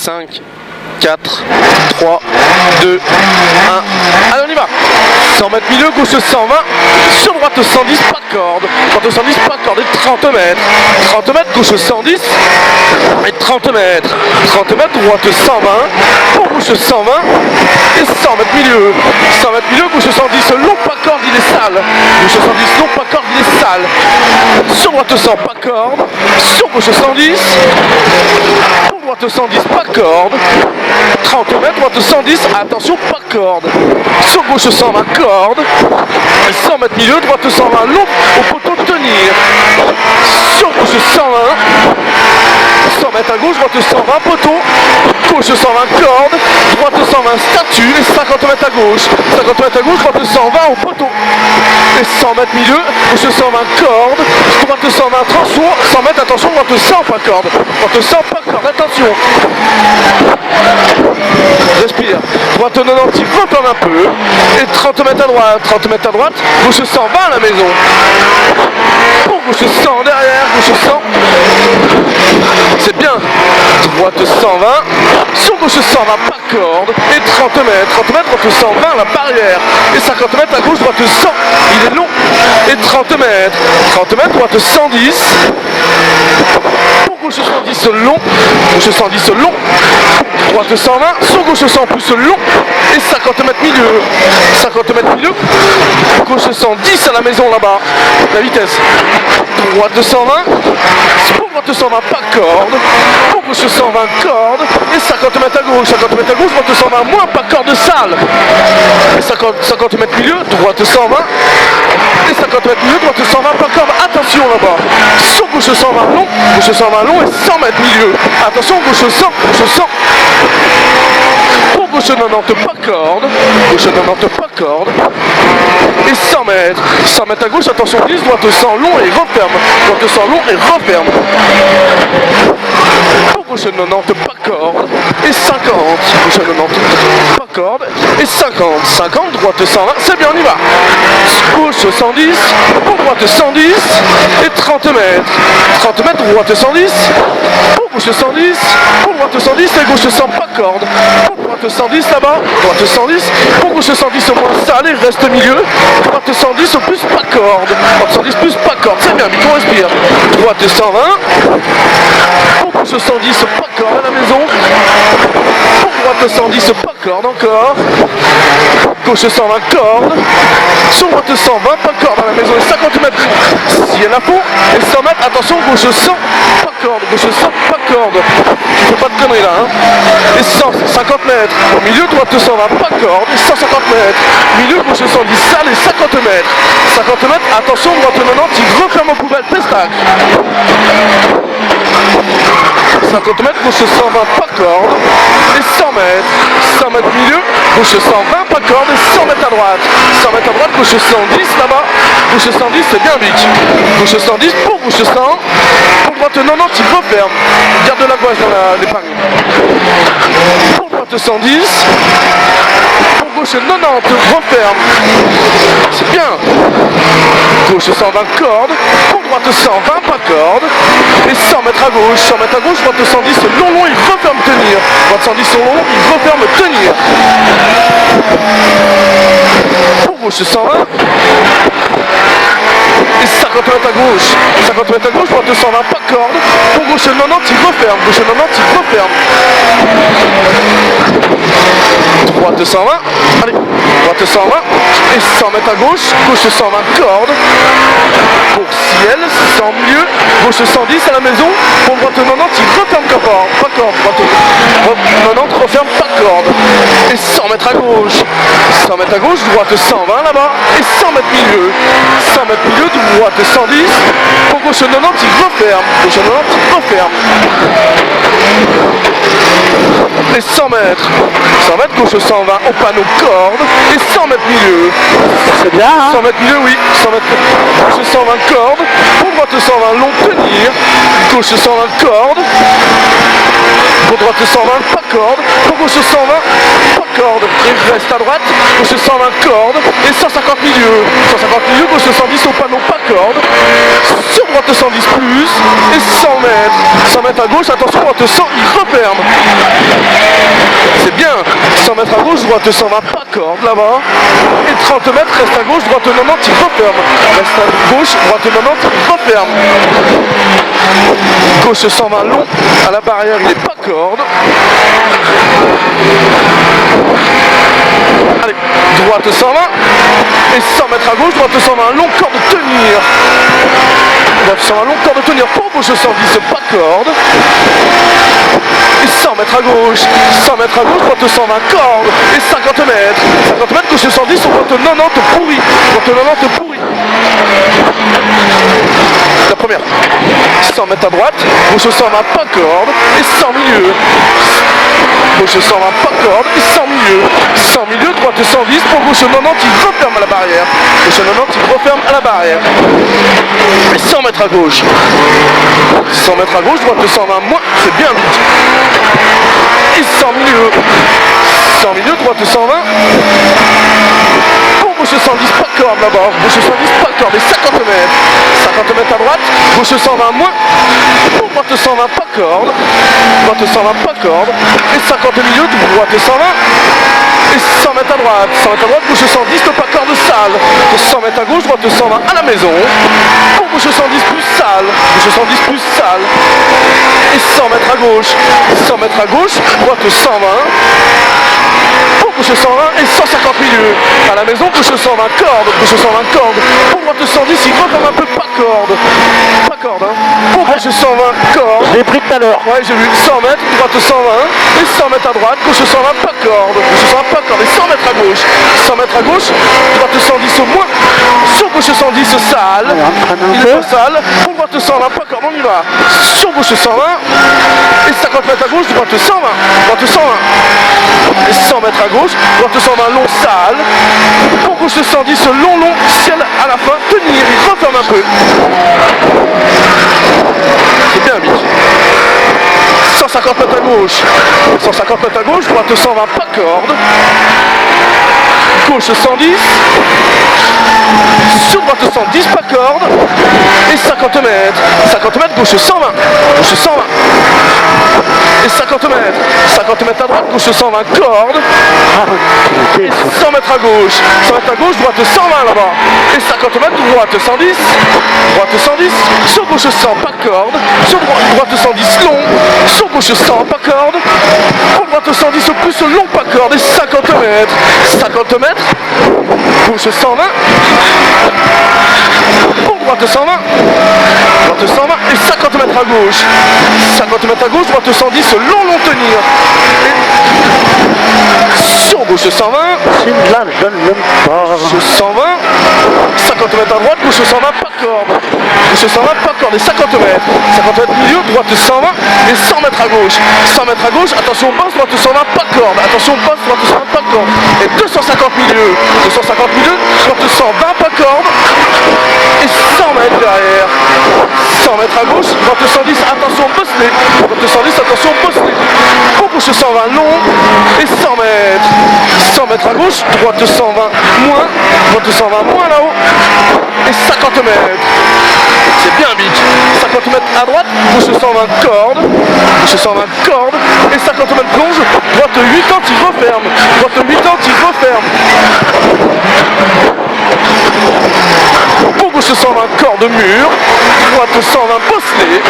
5, 4, 3, 2, 1. Allez, on y va. 100 mètres milieu, gauche 120, sur droite 110, pas de corde. Droite 110, pas de corde, et 30 mètres. 30 mètres, gauche 110, et 30 mètres. 30 mètres, droite 120, pour gauche 120, et 100 mètres milieu. 100 mètres milieu, gauche 110, long, pas de corde, il est sale. Gauche 110, long, pas de corde, il est sale. Sur droite 100, pas de corde. Sur gauche 110, pour droite 110, pas de corde. 30 mètres, droite 110, attention, pas de corde. Sur gauche 120, corde. 100 mètres milieu, droite 120, long, au poteau de tenir. Sur gauche 120, 100 mètres à gauche, droite 120, poteau. Gauche 120, corde. Droite 120, statue. Et 50 mètres à gauche. 50 mètres à gauche, droite 120, au poteau. Et 100 mètres milieu, gauche 120, corde. Droite 120, tranchon. 100 mètres, attention, droite 100, pas corde. Droite 100, pas corde, attention. Respire. Droite 90, reprendre un peu. Et 30 mètres à droite. 30 mètres à droite. Gauche 120 à la maison. Pour gauche 100 derrière. Gauche 100. C'est bien. Droite 120. Sur gauche 120, pas corde. Et 30 mètres. 30 mètres, droite 120, la barrière. Et 50 mètres à gauche, droite 100. Il est long. Et 30 mètres. 30 mètres, droite 110. Pour gauche 110 long. Gauche 110 long. Droite 120. Sur gauche 100 plus long. Et 50 mètres milieu. 50 mètres milieu. Gauche 110 à la maison là-bas. La vitesse. Droite 120. Pour droite 120, pas corde. Pour gauche 120, corde. Et 50 mètres à gauche. 50 mètres à gauche, droite 120, moins, pas corde sale. Et 50 mètres milieu, droite 120. Et 50 mètres milieu, droite 120, pas corde. Attention là-bas. Sur gauche 120 long. Gauche 120 long et 100 mètres milieu. Attention, gauche 100. Gauche 100. Pour gauche 90, pas corde. Gauche 90, pas corde. Et 100 mètres. 100 mètres à gauche, attention, 10, droite 100 long et referme. Droite 100 long et referme. Pour gauche 90, pas corde. Et 50. Gauche 90, pas corde. Et 50. 50, droite 120. C'est bien, on y va. Gauche 110. Pour droite 110. Et 30 mètres. 30 mètres, droite 110. Pour gauche 110. Pour droite 110 et gauche 100, pas corde. Pour droite 110 là-bas. Droite 110. Pour gauche 110 au moins sale et reste milieu. Droite 110 au plus, pas corde. Droite 110 plus, pas corde. C'est bien, vite on respire. Droite 120. Pour gauche 110, pas corde à la maison. Pour droite 110, pas corde encore. Gauche 120, corde. Sur droite 120, pas corde à la maison. Et 50 mètres, si elle a fond. Et 100 mètres, attention, gauche 100, pas corde. Gauche 100, pas corde. Tu fais pas de conneries là, hein. Et 150 mètres. Au milieu, droite 120, pas corde. Et 150 mètres. Milieu, gauche 110, sale et 50 mètres. 50 mètres, attention, droite 90, il referme aux poubelles, pestac. 50 mètres, gauche 120, pas corde. Et 100 mètres. 100 mètres milieu, gauche 120, pas corde. Et 100 mètres à droite. 100 mètres à droite, gauche 110 là-bas. Gauche 110, c'est bien vite. Gauche 110 pour gauche 100. Pour droite 90, il referme. Garde de la gauche dans l'épargne. Pour droite 110. Pour gauche 90, referme. C'est bien. Gauche 120, corde. Pour droite 120, pas corde. Et 100 mètres à gauche. 100 mètres à gauche, droite 110, long, il referme, tenir. Droite 110, long, il referme, tenir. Pour gauche 120. Et 50 mètres à gauche. 50 mètres à gauche, droite 120, pas corde. Pour gauche 90, il referme. Gauche 90, il referme. Droite 120. Allez, droite 120. Et 100 mètres à gauche. Gauche 120, corde. Pour ciel, 100 milieu. Gauche 110 à la maison. Pour droite 90, il referme pas corde. Droite 90, referme, pas corde. Et 100 mètres à gauche. 100 mètres à gauche, droite 120 là-bas. Et 100 mètres milieu. 100 mètres milieu, droite 110. Pour gauche 90, il referme. Gauche 90, il referme. Et 100 mètres. 100 mètres, gauche 120 au panneau corde. Et 100 mètres milieu. C'est bien, hein. 100 mètres milieu, oui. 100 mètres, gauche 120 corde. Pour droite 120 long, tenir. Gauche 120 corde. Pour droite 120, pas corde. Pour gauche 120, pas corde. Il reste à droite. Gauche 120 corde. Et 150 milieu. 150 milieu, gauche 110 au panneau, pas corde. Sur droite 110 plus. Et 100 mètres. 100 mètres à gauche, attention, droite 100, il referme. 100 mètres à gauche, droite 120, pas corde là-bas. Et 30 mètres, reste à gauche, droite 90, il referme. Reste à gauche, droite 90, il referme. Gauche 120 long, à la barrière, il n'est pas corde. Allez, droite 120. Et 100 mètres à gauche, droite 120, long corde de tenir. Droite 120, long corde de tenir. Pour gauche 110, pas corde. Et 100 mètres à gauche, 100 mètres à gauche, droite 120, corde. Et 50 mètres, 50 mètres, gauche 110, sur droite 90, pourri. Droite 90, pourri. La première, 100 mètres à droite, gauche 120, pas corde. Et 100 milieu. Gauche 120, pas corde. Et 100 milieu. 100 milieu, droite 110, pour gauche 90, il referme à la barrière. Gauche 90, il referme à la barrière. Et 100 mètres à gauche. 100 mètres à gauche, droite 120, moins, c'est bien vite. Et 100 milieu. 100 milieu, droite 120. Pour gauche 110, pas corde là-bas. Gauche 110, pas corde. Et 50 mètres. 50 mètres à droite, gauche 120 moins. Pour droite 120, pas corde. Droite 120, pas corde. Et 50 milieu, droite 120. Et 100 mètres à droite, 100 mètres à droite, gauche 110, le pas corde sale. 100 mètres à gauche, droite 120 à la maison. Pour gauche 110 plus sale, gauche 110 plus sale. Et 100 mètres à gauche, 100 mètres à gauche, droite 120. Pour gauche 120 et 150 milieu. À la maison, gauche 120 corde, gauche 120 corde. Pour droite 110, il referme un peu, pas corde. Pas corde, hein. Pour gauche 120 corde. J'ai pris tout à l'heure. Ouais, j'ai vu 100 mètres, droite 120. Et 100 mètres à droite, gauche 120, pas corde. Gauche 120, pas corde. Et 100 mètres à gauche. 100 mètres à gauche, droite 110 au moins. Sur gauche 110, sale. Il est pas sale. Pour droite 120, pas corde, on y va. Sur gauche 120. Et 50 mètres à gauche, droite 120. Droite 120. Et 100 mètres à gauche, droite 120, long, sale. Pour gauche 110, long, long, ciel à la fin, tenir, il referme un peu. C'est bien vite. 150 mètres à gauche, 150 mètres à gauche, droite 120, pas corde. Gauche 110. Sur droite 110, pas corde. Et 50 mètres. 50 mètres, gauche 120. Gauche 120. Et 50 mètres. 50 mètres à droite, gauche 120, corde. Et 100 mètres à gauche. 100 mètres à gauche, droite 120 là-bas. Et 50 mètres, droite 110. Droite 110. Sur gauche 100, pas corde. Sur droite 110, long. Sur gauche 100, pas corde. Pour droite 110 au plus, long, pas corde. Et 50 mètres. 50 mètres. Gauche 120. Pour droite 120. Droite 120 et 50 mètres à gauche. 50 mètres à gauche, droite 110, long, long tenir. Et sur gauche 120. Là, je ne l'aime pas. Gauche 120. 50 mètres à droite, gauche 120, pas corde. Gauche 120, pas corde. Et 50 mètres. 50 mètres milieu, droite 120 et 100 mètres à gauche. 100 mètres à gauche, attention basse, droite 120, pas corde. Attention basse, droite 120, pas corde. Et 250 milieu. 250 milieu, droite 120, pas corde. Et 100 mètres derrière. 100 mètres à gauche, droite 110, attention bosselé. Droite 110, attention bosselé. Pour gauche 120 long. Et 100 mètres. 100 mètres à gauche, droite 120 moins. Droite 120 moins là-haut. Et 50 mètres. C'est bien vite. 50 mètres à droite, gauche 120 corde. Gauche 120 corde. Et 50 mètres plonge. Droite 80, il referme. Droite 80, il referme. Pour gauche 120 corde mur. Droite 120 bosselé.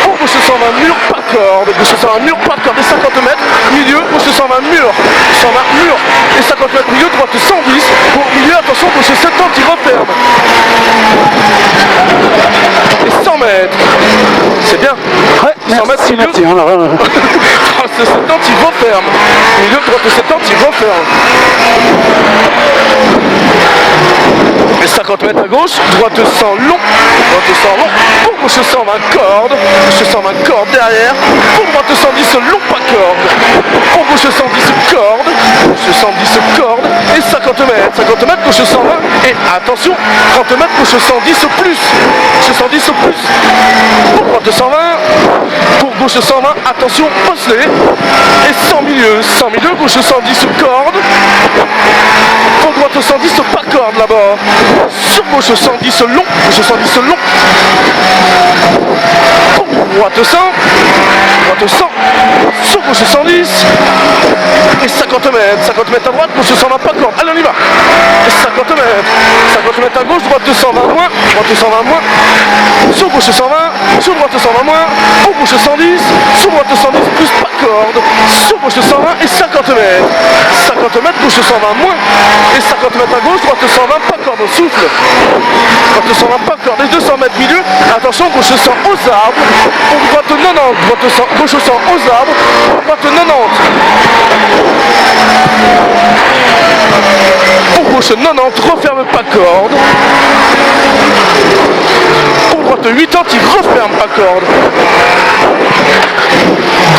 Pour gauche 120 mur, pas corde. Gauche 120 mur, pas corde. Et 50 mètres. Milieu, gauche 120 mur. 120 mur. Et 50 mètres milieu, droite 110. Pour milieu, attention, gauche 70, il referme. Et 100 mètres. C'est bien. Ouais, 100 mètres merci, milieu. merci. Droite 70, il referme. Milieu, droite 70, il referme. Et 50 mètres à gauche, droite 100 long, droite 100 long, pour gauche 120 corde, gauche 120 corde derrière, pour droite 110 long, pas corde, pour gauche 110 corde, gauche 110 corde, et 50 mètres, gauche 120, et attention, 30 mètres, gauche 110 plus, gauche 110 plus, pour droite 120, pour gauche 120, attention, bosselé, et 100 milieu, gauche 110 corde, pour droite 110 pas corde là-bas, sur gauche 110 long, gauche 110 long, pour droite 100, sur gauche 110, et 50 mètres à droite, gauche 120, pas de corde, allez on y va, et 50 mètres à gauche, droite 220 moins, droite 220 moins, sur gauche 120, sur droite 120 moins, pour gauche 110, sur droite 110 plus pas de corde, sur gauche 120 et 50 mètres, gauche 120 moins, et 50 mètres à gauche, droite 120, pas de corde, on souffle, droite 120, pas de corde, et 200 mètres milieu, attention, gauche 100 aux arbres, pour droite 90, droite 100, gauche 100 aux arbres, pour droite 90. Pour gauche 90, referme pas de corde. Pour droite 80, il referme pas de corde.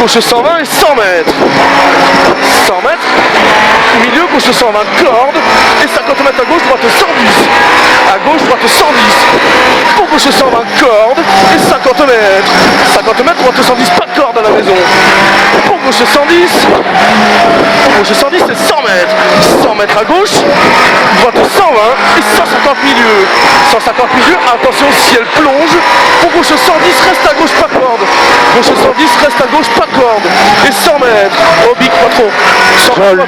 Gauche 120 et 100 mètres. 100 mètres. Milieu, gauche 120, corde. Et 50 mètres à gauche, droite 110. À gauche, droite 110. Pour gauche 120, corde. Et 50 mètres. 50 mètres, droite 110, pas de corde à la maison. Pour gauche 110. Pour gauche 110 et 100 mètres. 100 mètres à gauche. Droite 120 et 150 milieu. 150 milieu, attention si elle plonge. Pour gauche 110, reste à gauche, pas de corde. Gauche 110, reste à gauche, pas de corde. Et 100 mètres. Au bic, pas trop. 120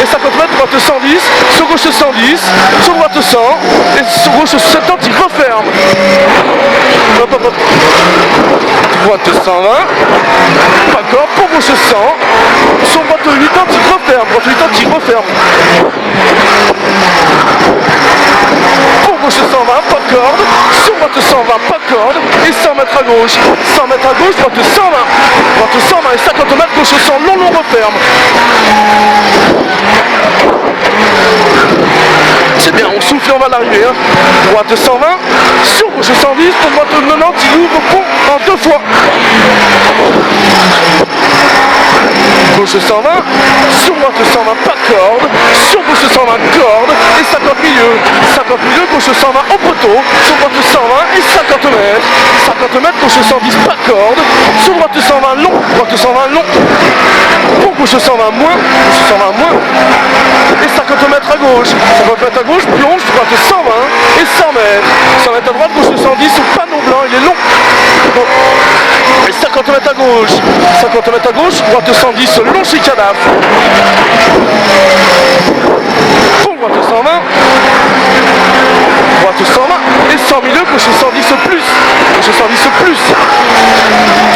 et 50 mètres, droite 110. Sur gauche 110. Sur droite 100. Et sur gauche 70, il referme. Hop, hop, hop. Droite 120. Pas de corde. Pour gauche 100. Sur droite 80, il referme. Droite 80, il referme. Pour gauche 120, pas de corde. Sur droite 120, pas de corde. Et 100 mètres à gauche. 100 mètres à gauche, droite 120. Droite 120 et 50 mètres, gauche 100, long, referme. C'est bien, on souffle et on va l'arriver. Hein. Droite 120, sur gauche 110, pour droite 90, il ouvre au pont en 2 fois. Gauche 120, sur droite 120, pas de corde, sur gauche 120, corde, et 50 milieu. 50 milieu, gauche 120 au poteau, sur droite 120 et 50 mètres. 50 mètres, gauche 110, pas de corde, sur droite 120 long, droite 120 long, pour gauche 120 moins, gauche 120 moins, et 50 mètres à gauche. 50 mètres à gauche, plonge, droite 120 et 100 mètres. 100 mètres à droite, gauche 110, au panneau blanc, il est long. Et 50 mètres à gauche, 50 mètres à gauche, droite 110, long chez Cadaf. Pour droite 120, droite 120 et 100 milieu, gauche 110 plus, gauche 110 plus.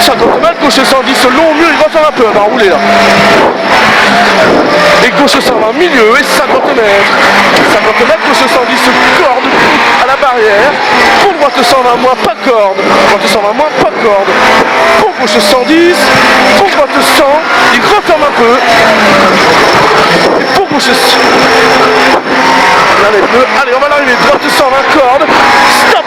50 mètres, gauche 110 long au mieux, il va faire un peu, on va rouler là. Et gauche 120 milieu et 50 mètres. 50 mètres, gauche 110 corde à la barrière. Pour droite 120 moins, pas de corde. Droite 120 moins, pas de corde. Pour gauche 110, pour droite 100, il referme un peu. Et pour gauche 100. Allez, on va l'arriver. Droite 120 corde. Stop.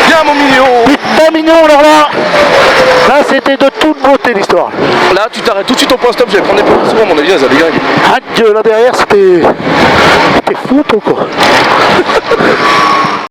Bien mon mignon. Putain mignon, alors là c'était de toute beauté l'histoire. Là tu t'arrêtes tout de suite au point stop, je vais prendre des positions à mon avis, ça dégage. Adieu, là derrière c'était fou quoi.